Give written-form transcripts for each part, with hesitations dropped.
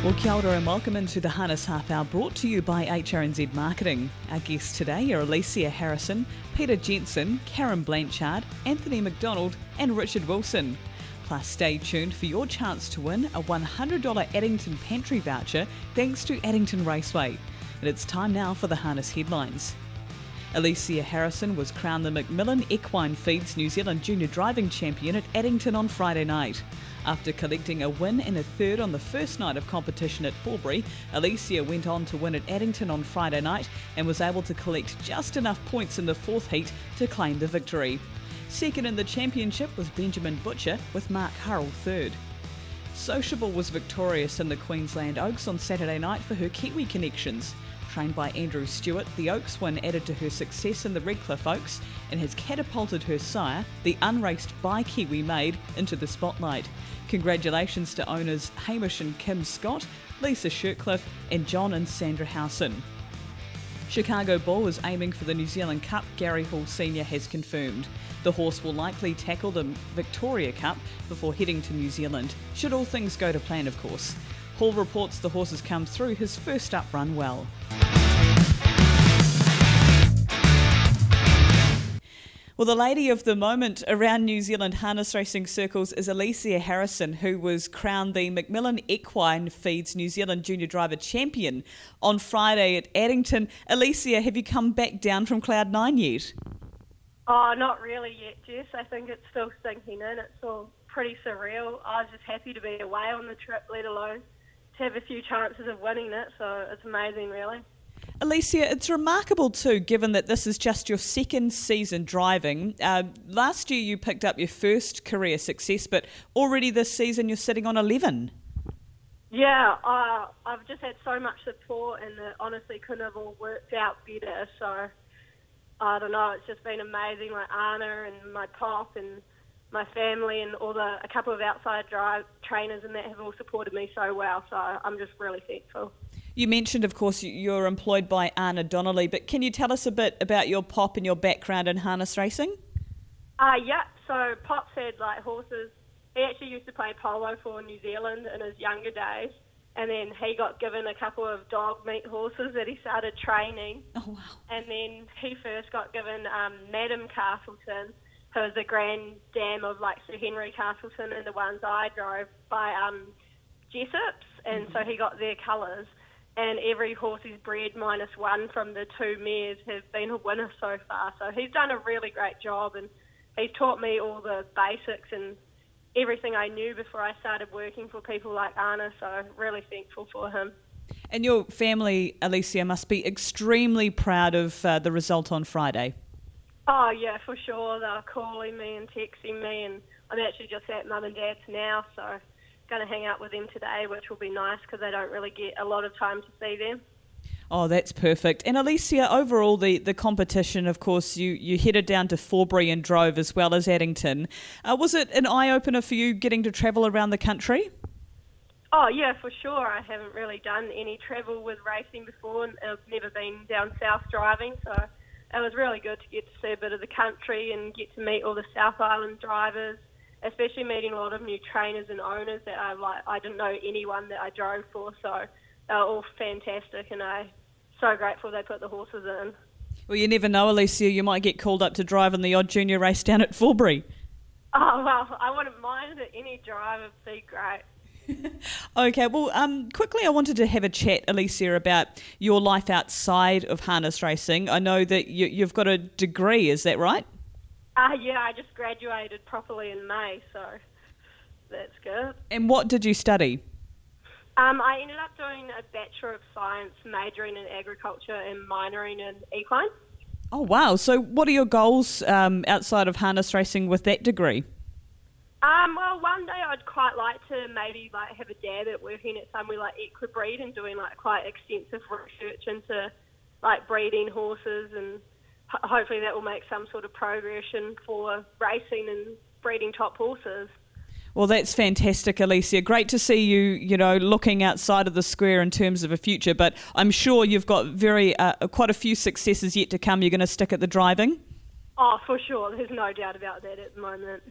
Well, kia ora and welcome into the Harness Half Hour, brought to you by HRNZ Marketing. Our guests today are Alicia Harrison, Peter Jensen, Karen Blanchard, Anthony MacDonald and Richard Wilson. Plus, stay tuned for your chance to win a $100 Addington Pantry voucher thanks to Addington Raceway. And it's time now for the Harness headlines. Alicia Harrison was crowned the Macmillan Equine Feeds New Zealand Junior Driving Champion at Addington on Friday night. After collecting a win and a third on the first night of competition at Forbury, Alicia went on to win at Addington on Friday night and was able to collect just enough points in the fourth heat to claim the victory. Second in the championship was Benjamin Butcher, with Mark Hurrell third. Sociable was victorious in the Queensland Oaks on Saturday night for her Kiwi connections. Trained by Andrew Stewart, the Oaks win added to her success in the Redcliffe Oaks and has catapulted her sire, the unraced bi-Kiwi maid, into the spotlight. Congratulations to owners Hamish and Kim Scott, Lisa Shirtcliffe and John and Sandra Howson. Chicago Bull is aiming for the New Zealand Cup, Gary Hall Sr. has confirmed. The horse will likely tackle the Victoria Cup before heading to New Zealand, should all things go to plan of course. Hall reports the horse has come through his first up run well. Well, the lady of the moment around New Zealand harness racing circles is Alicia Harrison, who was crowned the Macmillan Equine Feeds New Zealand Junior Driver Champion on Friday at Addington. Alicia, have you come back down from Cloud 9 yet? Oh, not really yet, Jess. I think it's still sinking in. It's all pretty surreal. I was just happy to be away on the trip, let alone to have a few chances of winning it, so it's amazing, really. Alicia, it's remarkable too, given that this is just your second season driving. Last year you picked up your first career success, but already this season you're sitting on 11. Yeah, I've just had so much support and it honestly couldn't have all worked out better. So, I don't know, it's just been amazing. Like Anna and my pop and my family and a couple of outside trainers and that have all supported me so well. So I'm just really thankful. You mentioned, of course, you're employed by Anna Donnelly, but can you tell us a bit about your pop and your background in harness racing? Yeah, so Pop's had horses. He actually used to play polo for New Zealand in his younger days, and then he got given a couple of dog meat horses that he started training. Oh, wow. And then he first got given Madam Castleton, who was the grand dam of Sir Henry Castleton and the ones I drove by Jessops, and so he got their colours. And every horse he's bred minus one from the two mares have been a winner so far. So he's done a really great job, and he's taught me all the basics and everything I knew before I started working for people like Anna, so really thankful for him. And your family, Alicia, must be extremely proud of the result on Friday. Oh, yeah, for sure. They're calling me and texting me, and I'm actually just at Mum and Dad's now, so going to hang out with them today, which will be nice because I don't really get a lot of time to see them. Oh, that's perfect. And Alicia, overall, the competition, of course, you headed down to Forbury and drove as well as Addington. Was it an eye-opener for you getting to travel around the country? Oh, yeah, for sure. I haven't really done any travel with racing before, and I've never been down south driving, so it was really good to get to see a bit of the country and get to meet all the South Island drivers, especially meeting a lot of new trainers and owners that I didn't know anyone that I drove for, so they were all fantastic, and I'm so grateful they put the horses in. Well, you never know, Alicia, you might get called up to drive in the odd junior race down at Forbury. Oh, well, I wouldn't mind it. Any drive would be great. Okay, well, quickly I wanted to have a chat, Alicia, about your life outside of harness racing. I know that you've got a degree, is that right? Yeah, I just graduated properly in May, so that's good. And what did you study? I ended up doing a Bachelor of Science, majoring in agriculture and minoring in equine. Oh, wow. So what are your goals outside of harness racing with that degree? Well, one day I'd quite like to maybe have a dab at working at somewhere like Equibreed and doing quite extensive research into breeding horses, and hopefully that will make some sort of progression for racing and breeding top horses. Well, that's fantastic, Alicia. Great to see you, looking outside of the square in terms of a future, but I'm sure you've got quite a few successes yet to come. You're going to stick at the driving? Oh, for sure. There's no doubt about that at the moment.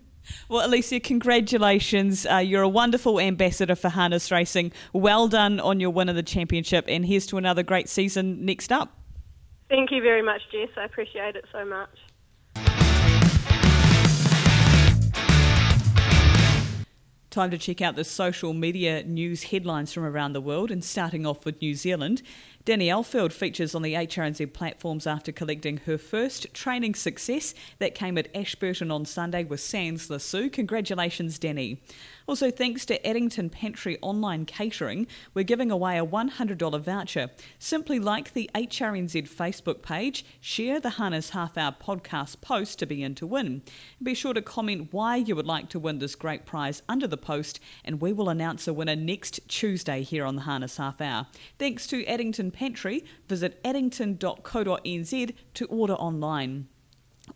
Well, Alicia, congratulations. You're a wonderful ambassador for harness racing. Well done on your win of the championship, and here's to another great season next up. Thank you very much, Jess. I appreciate it so much. Time to check out the social media news headlines from around the world, and starting off with New Zealand. Danny Elfield features on the HRNZ platforms after collecting her first training success that came at Ashburton on Sunday with Sans Lasou. Congratulations, Danny. Also, thanks to Addington Pantry Online Catering, we're giving away a $100 voucher. Simply like the HRNZ Facebook page, share the Harness Half Hour podcast post to be in to win. Be sure to comment why you would like to win this great prize under the post, and we will announce a winner next Tuesday here on the Harness Half Hour. Thanks to Addington Pantry. Visit addington.co.nz to order online.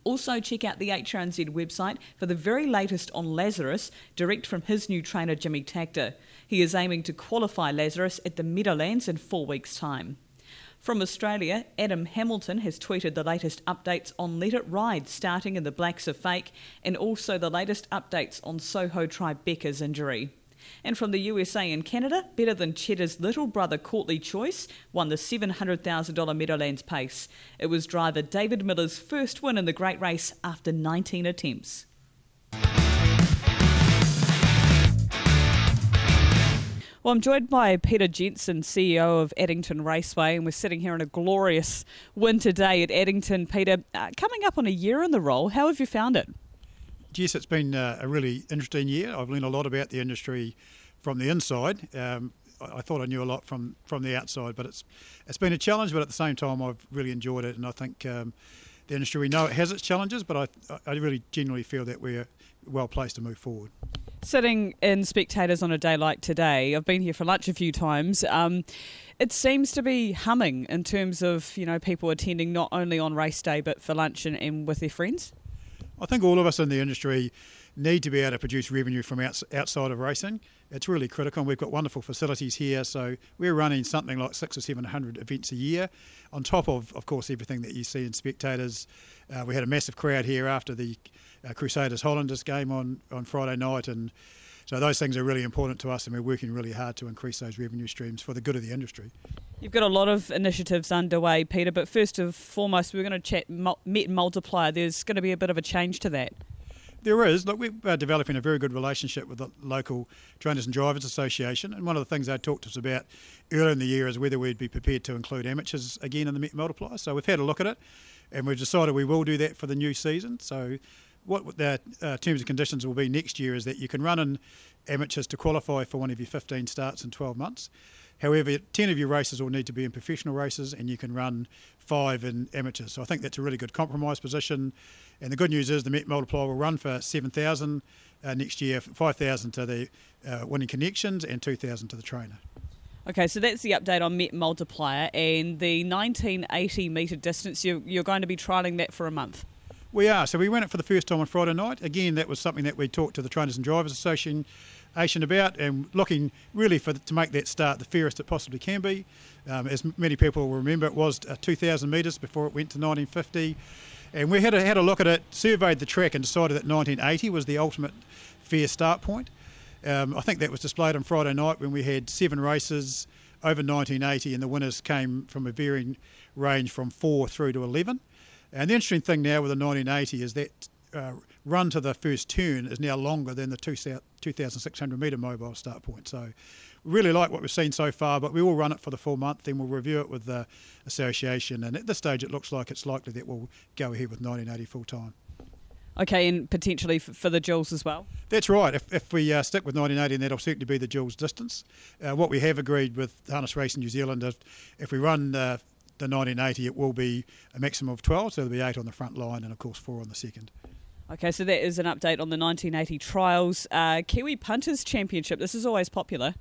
Also, check out the HRNZ website for the very latest on Lazarus, direct from his new trainer Jimmy Tagter. He is aiming to qualify Lazarus at the Meadowlands in 4 weeks' time. From Australia, Adam Hamilton has tweeted the latest updates on Let It Ride starting in the Blacks Are Fake, and also the latest updates on Soho Tribeca's injury. And from the USA and Canada, Better Than Cheddar's little brother Courtly Choice won the $700,000 Meadowlands Pace. It was driver David Miller's first win in the great race after 19 attempts. Well, I'm joined by Peter Jensen, CEO of Addington Raceway, and we're sitting here on a glorious winter day at Addington. Peter, coming up on a year in the role, how have you found it? Yes, it's been a really interesting year. I've learned a lot about the industry from the inside. I thought I knew a lot from the outside, but it's been a challenge, but at the same time I've really enjoyed it, and I think the industry, we know it has its challenges, but I really genuinely feel that we're well placed to move forward. Sitting in spectators on a day like today, I've been here for lunch a few times, it seems to be humming in terms of, people attending not only on race day but for lunch and with their friends. I think all of us in the industry need to be able to produce revenue from outside of racing. It's really critical, and we've got wonderful facilities here, so we're running something like 600 or 700 events a year, on top of course, everything that you see in spectators. We had a massive crowd here after the Crusaders-Hollanders game on Friday night, and so those things are really important to us, and we're working really hard to increase those revenue streams for the good of the industry. You've got a lot of initiatives underway, Peter, but first and foremost, we're going to chat Met Multiplier. There's going to be a bit of a change to that. There is. Look, we're developing a very good relationship with the local Trainers and Drivers Association, and one of the things they talked to us about earlier in the year is whether we'd be prepared to include amateurs again in the Met Multiplier. So we've had a look at it, and we've decided we will do that for the new season. So what the terms and conditions will be next year is that you can run in amateurs to qualify for one of your 15 starts in 12 months. However, 10 of your races will need to be in professional races, and you can run 5 in amateurs. So I think that's a really good compromise position. And the good news is the Met Multiplier will run for 7,000 next year, 5,000 to the winning connections and 2,000 to the trainer. Okay, so that's the update on Met Multiplier, and the 1980 metre distance, you're going to be trialling that for a month. We are. So we ran it for the first time on Friday night. Again, that was something that we talked to the Trainers and Drivers Association about, and looking really to make that start the fairest it possibly can be. As many people will remember, it was 2,000 metres before it went to 1950. And we had a look at it, surveyed the track, and decided that 1980 was the ultimate fair start point. I think that was displayed on Friday night when we had 7 races over 1980, and the winners came from a varying range from 4 through to 11. And the interesting thing now with the 1980 is that run to the first turn is now longer than the 2,600 metre mobile start point. So we really like what we've seen so far, but we will run it for the full month, then we'll review it with the association. And at this stage, it looks like it's likely that we'll go ahead with 1980 full time. Okay, and potentially for the Jules as well? That's right. If we stick with 1980, then that'll certainly be the Jules distance. What we have agreed with Harness Racing New Zealand is if we run the 1980, it will be a maximum of 12, so there'll be 8 on the front line and, of course, 4 on the second. Okay, so that is an update on the 1980 trials. Kiwi Punters Championship, this is always popular.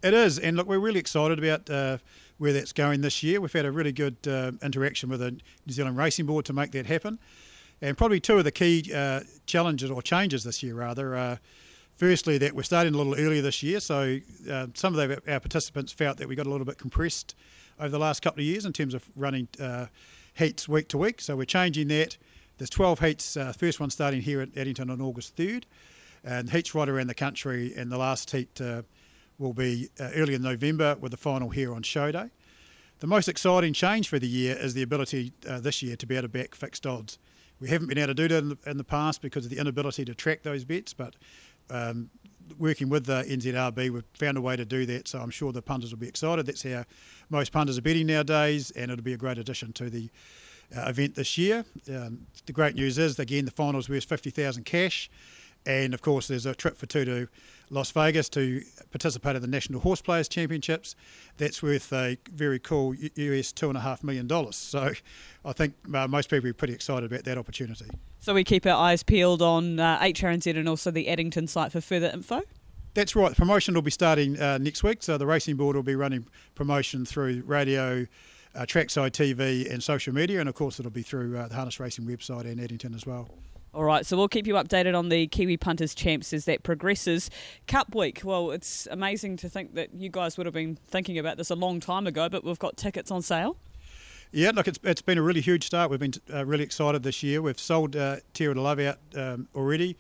It is, and look, we're really excited about where that's going this year. We've had a really good interaction with the New Zealand Racing Board to make that happen. And probably 2 of the key challenges, or changes this year rather, firstly that we're starting a little earlier this year, so some of our participants felt that we got a little bit compressed over the last couple of years in terms of running heats week to week, so we're changing that. There's 12 heats, first one starting here at Addington on August 3rd, and heats right around the country, and the last heat will be early in November with the final here on show day. The most exciting change for the year is the ability this year to be able to back fixed odds. We haven't been able to do that in the past because of the inability to track those bets, but working with the NZRB, we've found a way to do that, so I'm sure the punters will be excited. That's how most punters are betting nowadays, and it'll be a great addition to the event this year. The great news is, again, the finals worth $50,000 cash, and of course there's a trip for two to Las Vegas to participate in the National Horse Players Championships. That's worth a very cool US $2.5 million. So I think most people are pretty excited about that opportunity. So we keep our eyes peeled on HRNZ and also the Addington site for further info? That's right. The promotion will be starting next week. So the racing board will be running promotion through radio, trackside TV and social media. And of course it'll be through the Harness Racing website and Addington as well. All right, so we'll keep you updated on the Kiwi Punters Champs as that progresses. Cup week, well, it's amazing to think that you guys would have been thinking about this a long time ago, but we've got tickets on sale. Yeah, look, it's been a really huge start. We've been really excited this year. We've sold Terra de Love out already.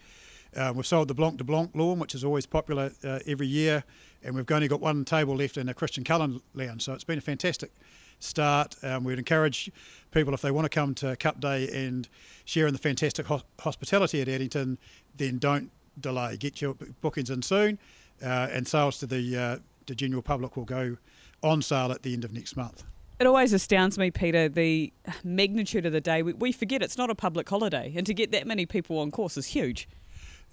We've sold the Blanc de Blanc lawn, which is always popular every year, and we've only got one table left in the Christian Cullen Lounge, so it's been a fantastic start. We'd encourage people, if they want to come to Cup Day and share in the fantastic hospitality at Addington, then don't delay. Get your bookings in soon, and sales to the general public will go on sale at the end of next month. It always astounds me, Peter, the magnitude of the day. We forget it's not a public holiday, and to get that many people on course is huge.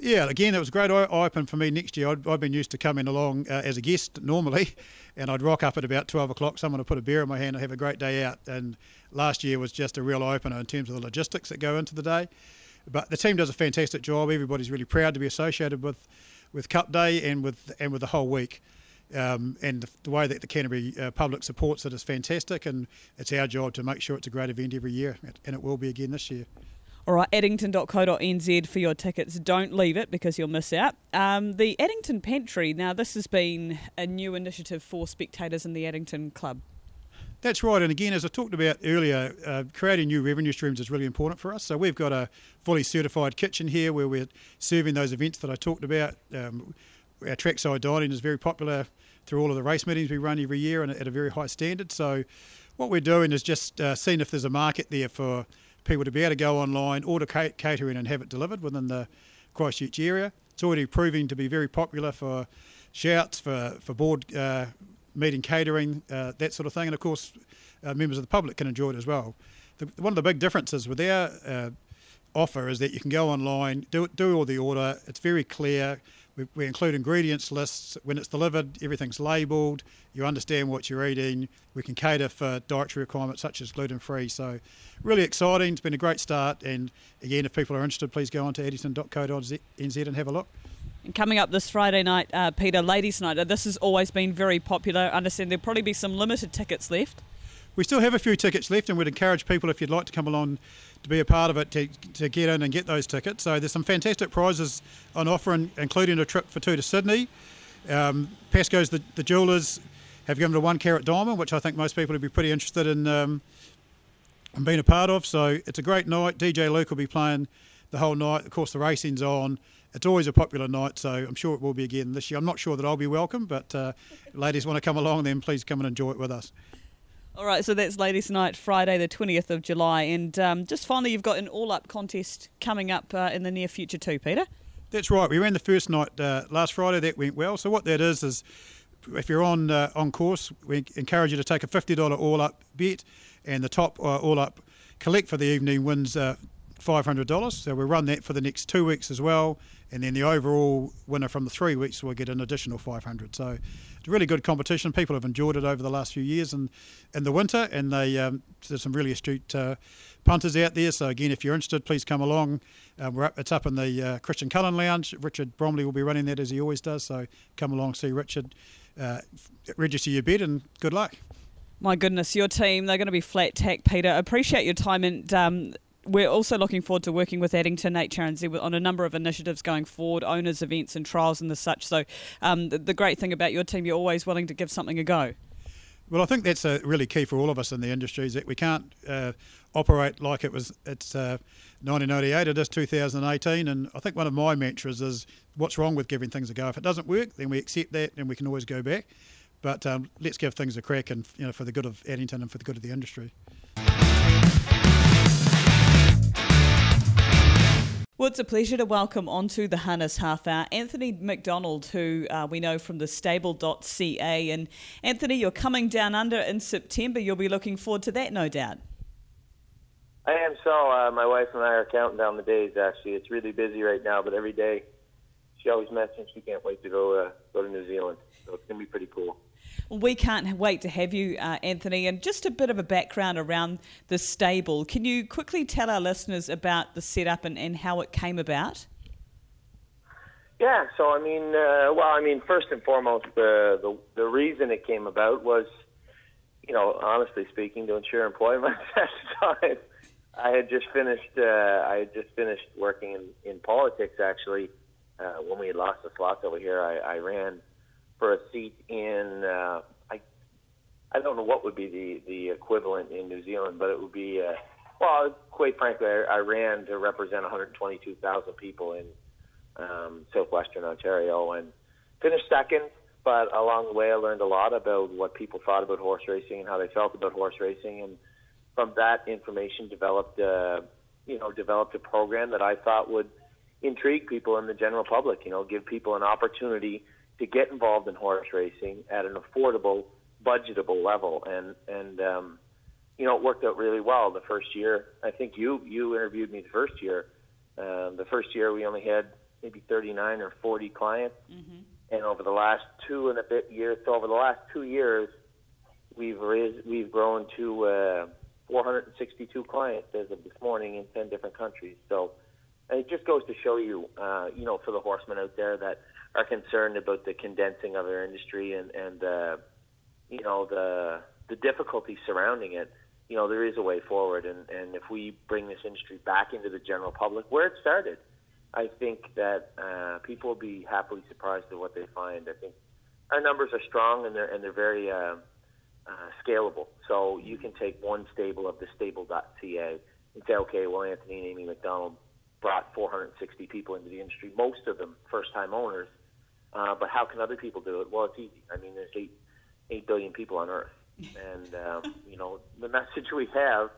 Yeah, again, it was a great eye-open for me next year. I've been used to coming along as a guest normally, and I'd rock up at about 12 o'clock, someone would put a beer in my hand and have a great day out. And last year was just a real opener in terms of the logistics that go into the day. But the team does a fantastic job. Everybody's really proud to be associated with Cup Day and with the whole week. And the way that the Canterbury public supports it is fantastic, and it's our job to make sure it's a great event every year, and it will be again this year. All right, addington.co.nz for your tickets. Don't leave it because you'll miss out. The Addington Pantry, now this has been a new initiative for spectators in the Addington Club. That's right, and again, as I talked about earlier, creating new revenue streams is really important for us. So we've got a fully certified kitchen here where we're serving those events that I talked about. Our trackside dining is very popular through all of the race meetings we run every year and at a very high standard. So what we're doing is just seeing if there's a market there for people to be able to go online, order catering and have it delivered within the Christchurch area. It's already proving to be very popular for shouts, for board meeting catering, that sort of thing. And of course, members of the public can enjoy it as well. One of the big differences with our offer is that you can go online, do all the order. It's very clear. We include ingredients lists. When it's delivered, everything's labelled. You understand what you're eating. We can cater for dietary requirements such as gluten-free. So really exciting. It's been a great start. And again, if people are interested, please go on to addington.co.nz and have a look. And coming up this Friday night, Peter, Ladies' Night. This has always been very popular. I understand there'll probably be some limited tickets left. We still have a few tickets left, and we'd encourage people, if you'd like to come along to be a part of it, to get in and get those tickets. So there's some fantastic prizes on offer, including a trip for two to Sydney. Pasco's, the jewellers, have given a 1 carat diamond, which I think most people would be pretty interested in being a part of. So it's a great night. DJ Luke will be playing the whole night. Of course, the racing's on. It's always a popular night, so I'm sure it will be again this year. I'm not sure that I'll be welcome, but ladies want to come along, then please come and enjoy it with us. All right, so that's Ladies' Night, Friday the 20th of July. And just finally, you've got an all-up contest coming up in the near future too, Peter. That's right. We ran the first night last Friday. That went well. So what that is if you're on course, we encourage you to take a $50 all-up bet, and the top all-up collect for the evening wins $500. So we'll run that for the next 2 weeks as well, and then the overall winner from the 3 weeks will get an additional $500. So it's a really good competition. People have enjoyed it over the last few years and in the winter, and there's some really astute punters out there. So again, if you're interested, please come along. It's up in the Christian Cullen Lounge. Richard Bromley will be running that as he always does. So come along, see Richard, register your bet, and good luck. My goodness, your team, they're going to be flat tack, Peter. Appreciate your time, and we're also looking forward to working with Addington HRNZ on a number of initiatives going forward, owners, events and trials and the such. So the great thing about your team, you're always willing to give something a go. Well, I think that's really key for all of us in the industry, is that we can't operate like it's 1998, it is 2018, and I think one of my mantras is, what's wrong with giving things a go? If it doesn't work, then we accept that and we can always go back. But let's give things a crack, and for the good of Addington and for the good of the industry. Well, it's a pleasure to welcome onto the Harness Half Hour Anthony MacDonald, who we know from the stable.ca. And Anthony, you're coming down under in September. You'll be looking forward to that, no doubt. I am. So my wife and I are counting down the days, actually. It's really busy right now, but every day she always mentions she can't wait to go to New Zealand. So it's going to be pretty cool. Well, we can't wait to have you, Anthony. And just a bit of a background around the stable. Can you quickly tell our listeners about the setup and how it came about? Yeah, so first and foremost, the reason it came about was, honestly speaking, to ensure employment at the time. I had just finished working in politics, actually. When we had lost the slots over here, I ran for a seat in, I don't know what would be the equivalent in New Zealand, but it would be, quite frankly, I ran to represent 122,000 people in southwestern Ontario and finished second. But along the way, I learned a lot about what people thought about horse racing and how they felt about horse racing. And from that information, developed a program that I thought would intrigue people in the general public. Give people an opportunity to get involved in horse racing at an affordable, budgetable level. And it worked out really well. The first year, I think you interviewed me the first year. The first year we only had maybe 39 or 40 clients. Mm-hmm. And over the last 2 and a bit years, we've grown to 462 clients as of this morning in 10 different countries. So it just goes to show you, for the horsemen out there that are concerned about the condensing of our industry and the difficulty surrounding it, there is a way forward. And if we bring this industry back into the general public, where it started, I think that people will be happily surprised at what they find. I think our numbers are strong and they're very scalable. So you can take one stable of the stable.ca and say, okay, well, Anthony and Amy MacDonald brought 460 people into the industry, most of them first-time owners. But how can other people do it? Well, it's easy. I mean, there's 8 billion people on Earth. And, the message we have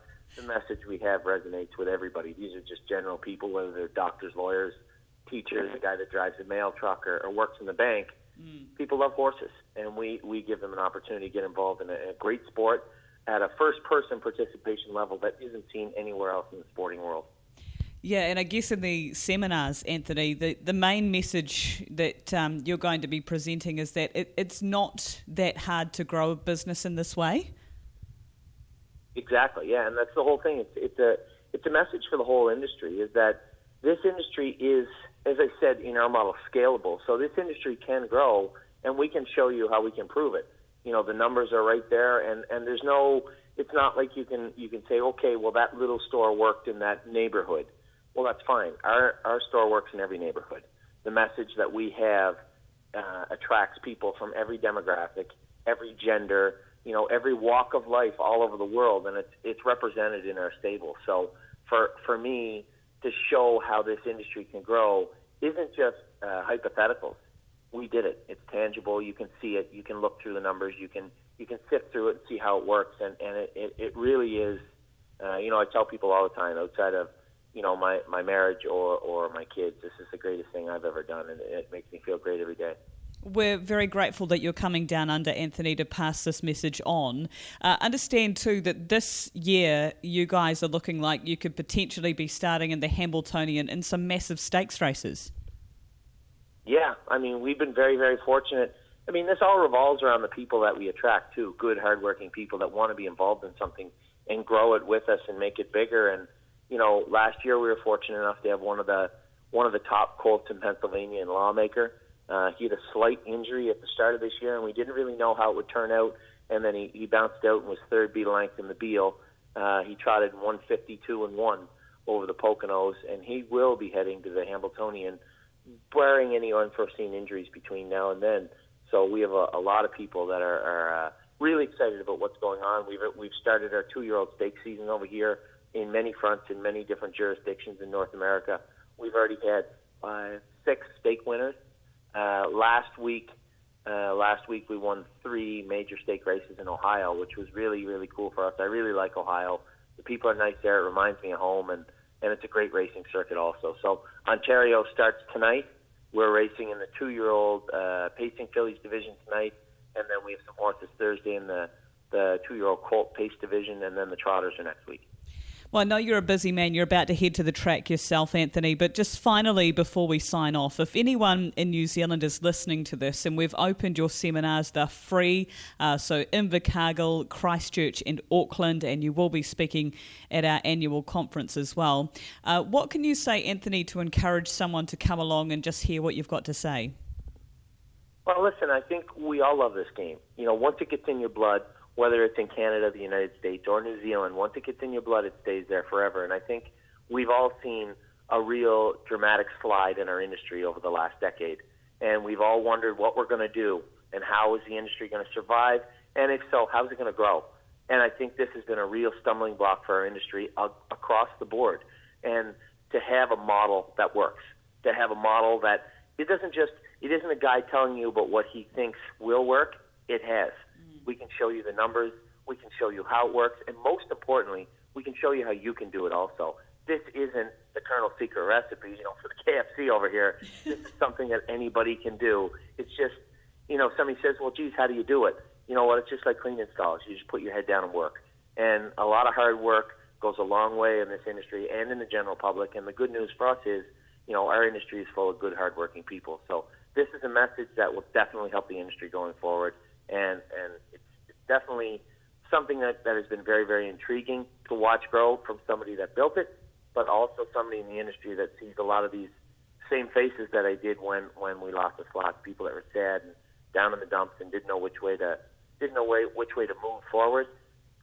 resonates with everybody. These are just general people, whether they're doctors, lawyers, teachers, a guy that drives a mail truck or works in the bank. People love horses, and we give them an opportunity to get involved in a great sport at a first-person participation level that isn't seen anywhere else in the sporting world. Yeah, and I guess in the seminars, Anthony, the main message that you're going to be presenting is that it's not that hard to grow a business in this way. Exactly, yeah, and that's the whole thing. It's a message for the whole industry, is that this industry is, as I said, in our model, scalable. So this industry can grow, and we can show you how we can prove it. The numbers are right there, and there's no. It's not like you can say, okay, well, that little store worked in that neighborhood. Well, that's fine. Our store works in every neighborhood. The message that we have attracts people from every demographic, every gender, every walk of life all over the world, and it's represented in our stable. So for me to show how this industry can grow isn't just hypotheticals. We did it. It's tangible. You can see it. You can look through the numbers. You can sift through it and see how it works. And it really is. I tell people all the time, outside of my marriage or my kids, this is the greatest thing I've ever done, and it makes me feel great every day. We're very grateful that you're coming down under, Anthony, to pass this message on. Understand, too, that this year you guys are looking like you could potentially be starting in the Hambletonian in some massive stakes races. Yeah, I mean, we've been very, very fortunate. I mean, this all revolves around the people that we attract, too, good, hardworking people that want to be involved in something and grow it with us and make it bigger. And last year we were fortunate enough to have one of the top colts in Pennsylvania and Lawmaker. He had a slight injury at the start of this year, and we didn't really know how it would turn out. And then he bounced out and was third beat length in the Beal. He trotted 152-1 over the Poconos, and he will be heading to the Hambletonian, barring any unforeseen injuries between now and then. So we have a lot of people that are really excited about what's going on. We've started our 2-year-old stake season over here in many fronts in many different jurisdictions in North America. We've already had 6 stake winners. Last week we won 3 major stake races in Ohio, which was really, really cool for us. I really like Ohio. The people are nice there. It reminds me of home, and it's a great racing circuit also. So Ontario starts tonight. We're racing in the 2-year-old pacing fillies division tonight, and then we have some horses Thursday in the 2-year-old colt pace division, and then the trotters are next week. Well, I know you're a busy man. You're about to head to the track yourself, Anthony, but just finally, before we sign off, if anyone in New Zealand is listening to this, and we've opened your seminars, they're free, so Invercargill, Christchurch and Auckland, and you will be speaking at our annual conference as well. What can you say, Anthony, to encourage someone to come along and just hear what you've got to say? Well, listen, I think we all love this game. You know, once it gets in your blood, whether it's in Canada, the United States, or New Zealand, once it gets in your blood, it stays there forever. And I think we've all seen a real dramatic slide in our industry over the last decade. And we've all wondered what we're going to do and how is the industry going to survive, and if so, how is it going to grow? And I think this has been a real stumbling block for our industry across the board. And to have a model that works, to have a model that it isn't a guy telling you about what he thinks will work, it has. We can show you the numbers, we can show you how it works, and most importantly, we can show you how you can do it also. This isn't the Colonel's secret recipe, you know, for the KFC over here. This is something that anybody can do. It's just, you know, somebody says, well, geez, how do you do it? You know what, it's just like cleaning stalls. You just put your head down and work. And a lot of hard work goes a long way in this industry and in the general public, and the good news for us is, you know, our industry is full of good, hardworking people. So this is a message that will definitely help the industry going forward. And it's definitely something that has been very, very intriguing to watch grow from somebody that built it, but also somebody in the industry that sees a lot of these same faces that I did when we lost the slots, people that were sad and down in the dumps and didn't know which way to move forward.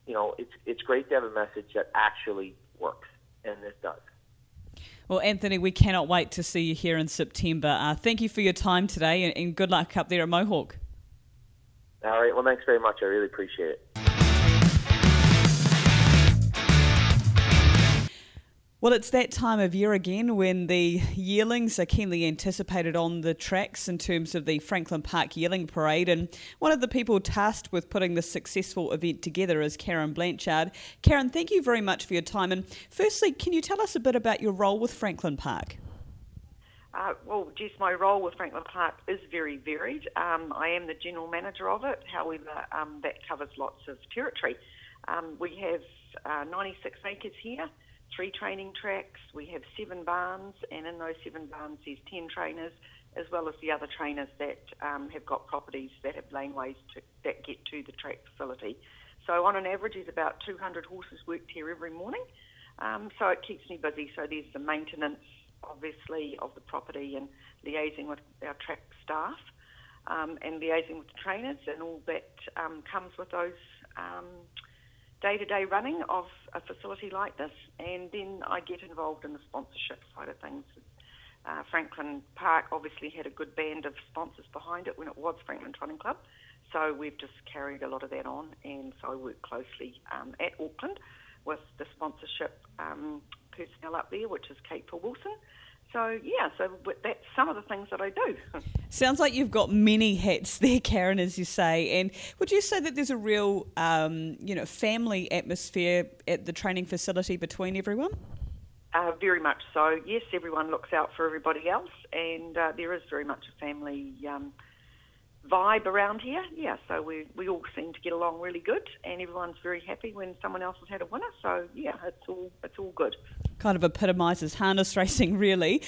You know, it's great to have a message that actually works, and this does. Well, Anthony, we cannot wait to see you here in September. Thank you for your time today, and good luck up there at Mohawk. All right. Well, thanks very much. I really appreciate it. Well, it's that time of year again when the yearlings are keenly anticipated on the tracks in terms of the Franklin Park Yearling Parade. And one of the people tasked with putting this successful event together is Karen Blanchard. Karen, thank you very much for your time. And firstly, can you tell us a bit about your role with Franklin Park? Well, Jess, my role with Franklin Park is very varied. I am the general manager of it. However, that covers lots of territory. We have 96 acres here, 3 training tracks. We have 7 barns, and in those 7 barns there's 10 trainers, as well as the other trainers that have got properties that have laneways that get to the track facility. So on an average, there's about 200 horses worked here every morning. So it keeps me busy. So there's the maintenance, obviously, of the property and liaising with our track staff and liaising with the trainers, and all that comes with those day-to-day running of a facility like this. And then I get involved in the sponsorship side of things. Franklin Park obviously had a good band of sponsors behind it when it was Franklin Trotting Club, so we've just carried a lot of that on, and so I work closely at Auckland with the sponsorship personnel up there, which is Kate Wilson. So, yeah, so that's some of the things that I do. Sounds like you've got many hats there, Karen, as you say. And would you say that there's a real, family atmosphere at the training facility between everyone? Very much so. Yes, everyone looks out for everybody else, and there is very much a family vibe around here. Yeah, so we all seem to get along really good, and everyone's very happy when someone else has had a winner. So, yeah, it's all good. Kind of epitomises harness racing, really.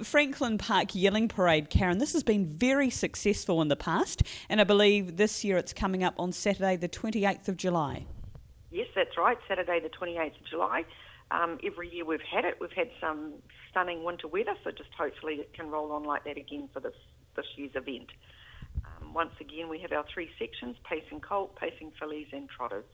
Franklin Park Yearling Parade, Karen, this has been very successful in the past, and I believe this year it's coming up on Saturday the 28th of July. Yes, that's right, Saturday the 28th of July. Every year we've had it. We've had some stunning winter weather, so just hopefully it can roll on like that again for this year's event. Once again, we have our 3 sections, pacing colt, pacing fillies and trotters.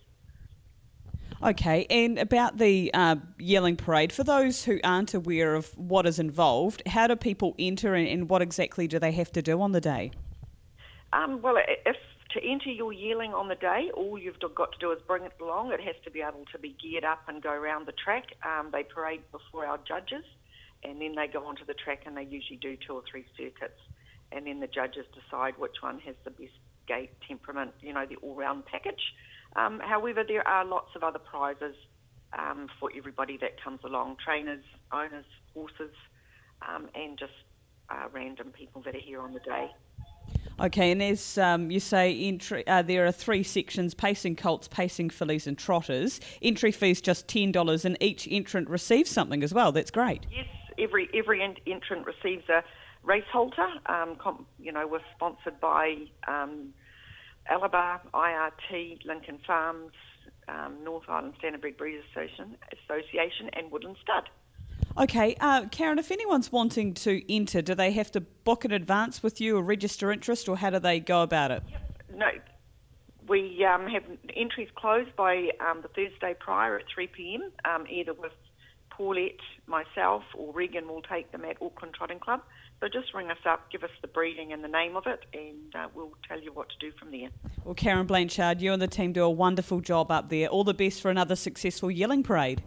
Okay, and about the yearling parade, for those who aren't aware of what is involved, how do people enter and what exactly do they have to do on the day? Well, if To enter your yearling on the day, all you've got to do is bring it along. It has to be able to be geared up and go around the track. They parade before our judges, and then they go onto the track, and they usually do 2 or 3 circuits. And then the judges decide which one has the best gait, temperament, the all-round package. However, there are lots of other prizes for everybody that comes along, trainers, owners, horses, and just random people that are here on the day. Okay, and as you say, entry, there are 3 sections: pacing colts, pacing fillies and trotters. Entry fee's just $10 and each entrant receives something as well. That's great. Yes, every entrant receives a race halter. We're sponsored by Alabar, IRT, Lincoln Farms, North Island Standardbred Breeders Association and Woodland Stud. Okay, Karen, if anyone's wanting to enter, do they have to book in advance with you or register interest, or how do they go about it? No, we have entries closed by the Thursday prior at 3 p.m, either with Paulette, myself, or Regan will take them at Auckland Trotting Club. So just ring us up, give us the breeding and the name of it, and we'll tell you what to do from there. Well, Karen Blanchard, you and the team do a wonderful job up there. All the best for another successful yearling parade.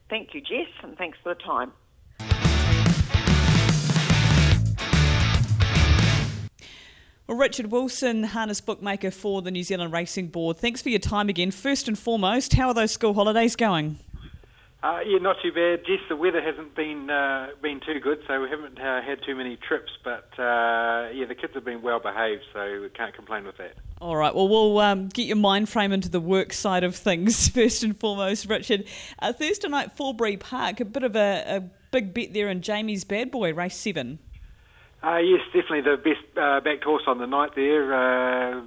Thank you, Jess, and thanks for the time. Well, Richard Wilson, harness bookmaker for the New Zealand Racing Board, thanks for your time again. First and foremost, how are those school holidays going? Yeah, not too bad. Jess, the weather hasn't been too good, so we haven't had too many trips. But the kids have been well behaved, so we can't complain with that. All right. Well, we'll get your mind frame into the work side of things first and foremost, Richard. Thursday night, Forbury Park, a bit of a big bet there in Jamie's Bad Boy, race 7. Yes, definitely the best backed horse on the night there.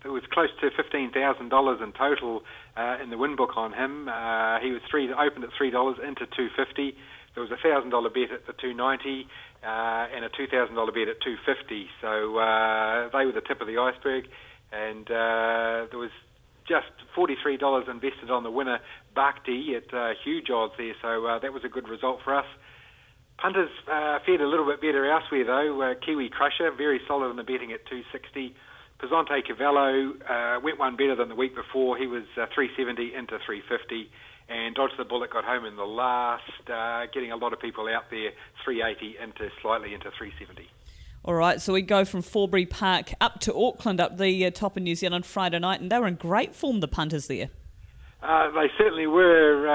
It was close to $15,000 in total in the win book on him. He was opened at $3 into $250. There was a $1,000 bet at the $290 and a $2,000 bet at $250. So they were the tip of the iceberg, and there was just $43 invested on the winner, Bhakti, at huge odds there. So that was a good result for us. Punters fared a little bit better elsewhere though. Kiwi Crusher, very solid in the betting at $260. Pesante Cavallo went one better than the week before. He was $370 into $350, and Dodge the Bullet got home in the last, getting a lot of people out there, $380 into $370. All right, so we go from Forbury Park up to Auckland, up the top of New Zealand Friday night, and they were in great form, the punters there. They certainly were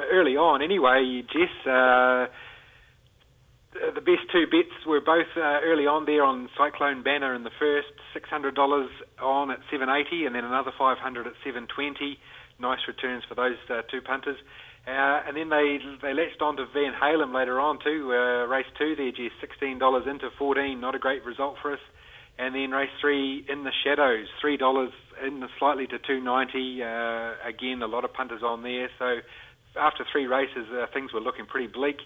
early on anyway, Jess. The best 2 bets were both early on there on Cyclone Banner in the first, $600 on at $780, and then another $500 at $720. Nice returns for those 2 punters. And then they latched on to Van Halen later on too. Race 2 there, Jess, $16 into $14, not a great result for us. And then race 3 in the shadows, $3 in the slightly to $290. Again, a lot of punters on there. So after 3 races, things were looking pretty bleak.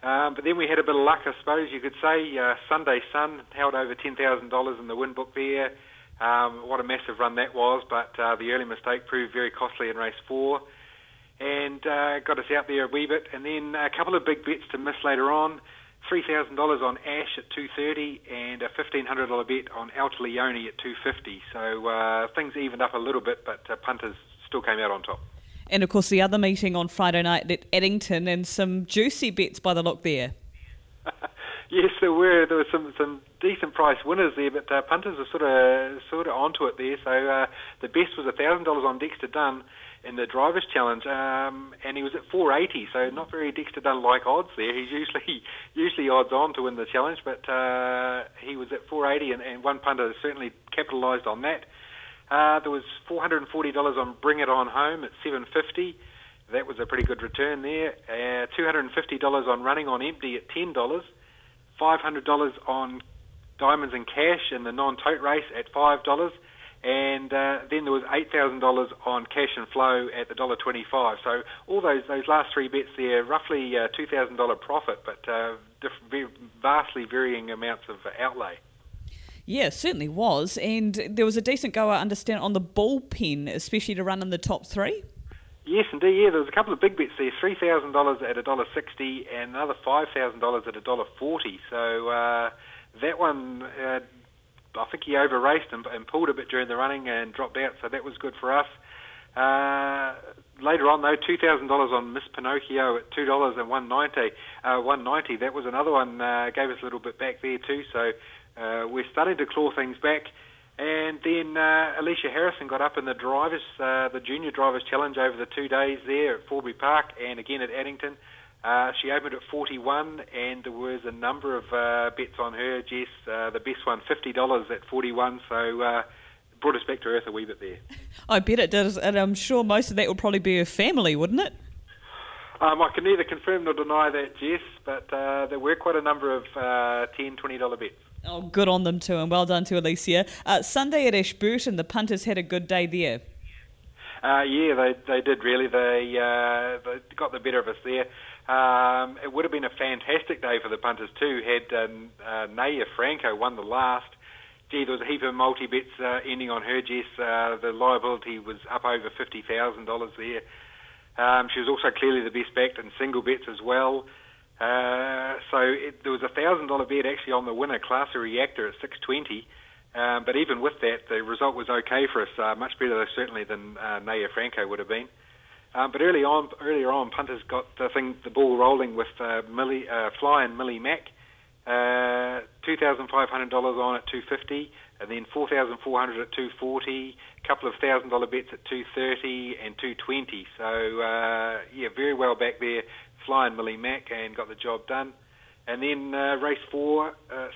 But then we had a bit of luck, I suppose you could say. Sunday Sun held over $10,000 in the win book there. What a massive run that was, but the early mistake proved very costly in race 4 and got us out there a wee bit. And then a couple of big bets to miss later on. $3,000 on Ash at $230 and a $1,500 bet on Alta Leone at $250. So things evened up a little bit, but punters still came out on top. And, of course, the other meeting on Friday night at Addington, and some juicy bets by the look there. Yes, there were. There were some decent price winners there, but punters are sort of onto it there. So the best was $1,000 on Dexter Dunn in the Drivers' Challenge, and he was at $480. So not very Dexter Dunn-like odds there. He's usually odds on to win the challenge, but he was at $480, and one punter certainly capitalised on that. There was $440 on Bring It On Home at $750. That was a pretty good return there. $250 on Running on Empty at $10. $500 on Diamonds and Cash in the non-tote race at $5. And then there was $8,000 on Cash and Flow at the $1.25. So all those last 3 bets there, roughly $2,000 profit, but vastly varying amounts of outlay. Yeah, it certainly was. And there was a decent go, I understand, on the bullpen, especially to run in the top 3. Yes, indeed. Yeah, there was a couple of big bets there. $3,000 at $1.60 and another $5,000 at $1.40. So that one I think he over-raced and pulled a bit during the running and dropped out, so that was good for us. Later on, though, $2,000 on Miss Pinocchio at $2 and $1.90. That was another one, gave us a little bit back there too, so we're starting to claw things back. And then Alicia Harrison got up in the Junior Drivers Challenge over the 2 days there at Forbury Park and again at Addington. She opened at 41, and there was a number of bets on her, Jess. The best one, $50 at 41, so brought us back to earth a wee bit there. I bet it does, and I'm sure most of that would probably be her family, wouldn't it? I can neither confirm nor deny that, Jess, but there were quite a number of $10, $20 bets. Oh, good on them too, and well done to Alicia. Sunday at Ashburton, the punters had a good day there. Yeah, they did really. They got the better of us there. It would have been a fantastic day for the punters too had Naya Franco won the last. Gee, there was a heap of multi-bets ending on her, Jess. The liability was up over $50,000 there. She was also clearly the best backed in single bets as well. There was a $1,000 bet actually on the winner, Class Reactor, at 620. But even with that, the result was okay for us, much better certainly than Naya Franco would have been. But earlier on, punters got the ball rolling with Fly and Millie Mac, $2,500 on at $250, and then $4,400 at $240, a couple of $1,000 bets at $230 and $220. So yeah, very well back there, Fly and Millie Mac, and got the job done. And then race 4,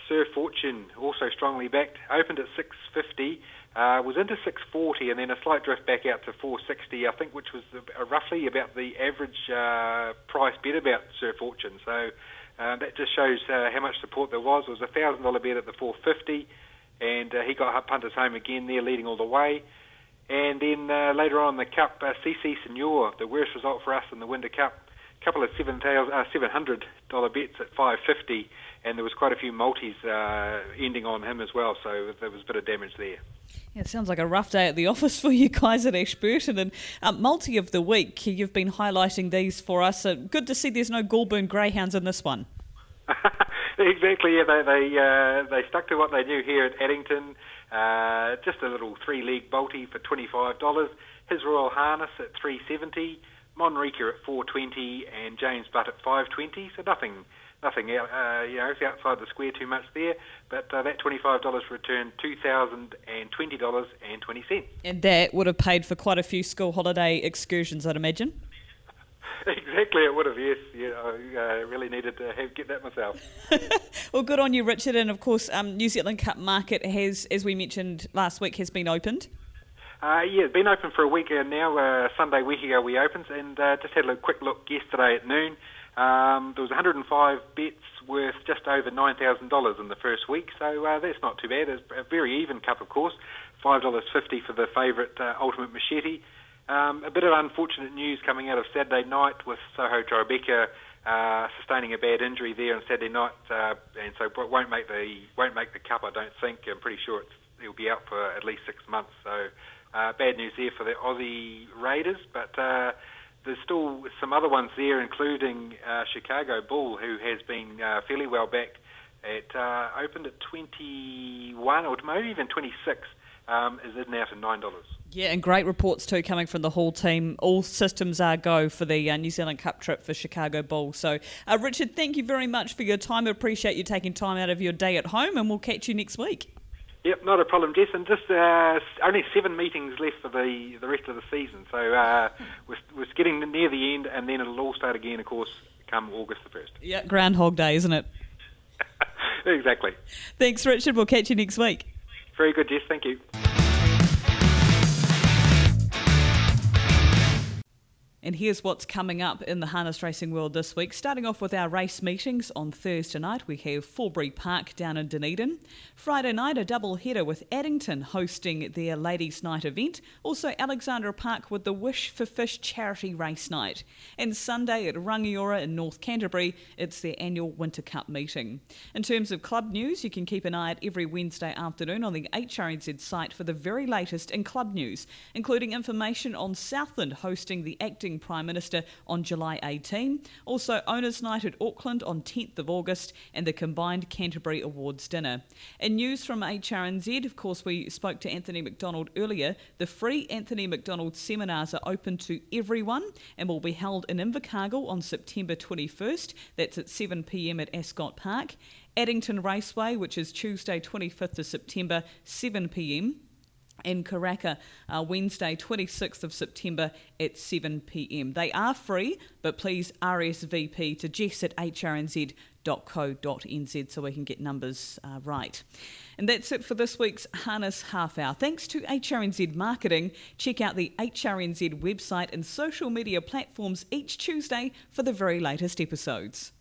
Sir Fortune, also strongly backed, opened at $650, was into $640, and then a slight drift back out to $460, I think, which was roughly about the average price bet about Sir Fortune. So that just shows how much support there was. It was a $1,000 bet at the $450, and he got punters home again there, leading all the way. And then later on the Cup, CC Senor, the worst result for us in the Winter Cup. Couple of $700 bets at $550, and there was quite a few multis ending on him as well, so there was a bit of damage there. Yeah, it sounds like a rough day at the office for you guys at Ashburton. And multi of the week, you've been highlighting these for us. So good to see there's no Goulburn Greyhounds in this one. Exactly, yeah, they stuck to what they knew here at Addington. Just a little 3-leg multi for $25. His Royal Harness at $370. Monrika at $420 and James Butt at $520, so nothing outside the square too much there. But that $25 returned $2,020.20. And that would have paid for quite a few school holiday excursions, I'd imagine. Exactly, it would have, yes. I really needed to get that myself. Well, good on you, Richard. And of course, New Zealand Cup market has, as we mentioned last week, has been opened. Yeah, it's been open for a week now. Sunday week ago we opened, and just had a quick look yesterday at noon. There was 105 bets worth just over $9,000 in the first week, so that's not too bad. It's a very even cup, of course. $5.50 for the favourite Ultimate Machete. A bit of unfortunate news coming out of Saturday night with Soho Tribeca sustaining a bad injury there on Saturday night, and so won't make the cup, I don't think. I'm pretty sure he'll be out for at least 6 months. So. Bad news there for the Aussie Raiders, but there's still some other ones there, including Chicago Bull, who has been fairly well backed. It opened at 21 or maybe even 26, is in now to $9. Yeah, and great reports too coming from the Hall team. All systems are go for the New Zealand Cup trip for Chicago Bull. So, Richard, thank you very much for your time. I appreciate you taking time out of your day at home, and we'll catch you next week. Yep, not a problem, Jess. And just only 7 meetings left for the rest of the season. So we're getting near the end, and then it'll all start again, of course, come August the 1st. Yeah, Groundhog Day, isn't it? Exactly. Thanks, Richard. We'll catch you next week. Very good, Jess. Thank you. And here's what's coming up in the harness racing world this week. Starting off with our race meetings on Thursday night, we have Forbury Park down in Dunedin. Friday night, a double header with Addington hosting their Ladies' Night event. Also Alexandra Park with the Wish for Fish charity race night. And Sunday at Rangiora in North Canterbury, it's their annual Winter Cup meeting. In terms of club news, you can keep an eye out every Wednesday afternoon on the HRNZ site for the very latest in club news, including information on Southland hosting the Acting sitting Prime Minister on July 18. Also, Owners' Night at Auckland on 10th of August and the combined Canterbury Awards dinner. In news from HRNZ, of course, we spoke to Anthony MacDonald earlier. The free Anthony MacDonald seminars are open to everyone and will be held in Invercargill on September 21st. That's at 7 p.m. at Ascot Park. Addington Raceway, which is Tuesday 25th of September, 7 p.m. in Karaka, Wednesday 26th of September at 7 p.m. They are free, but please RSVP to jess@hrnz.co.nz so we can get numbers right. And that's it for this week's Harness Half Hour. Thanks to HRNZ Marketing. Check out the HRNZ website and social media platforms each Tuesday for the very latest episodes.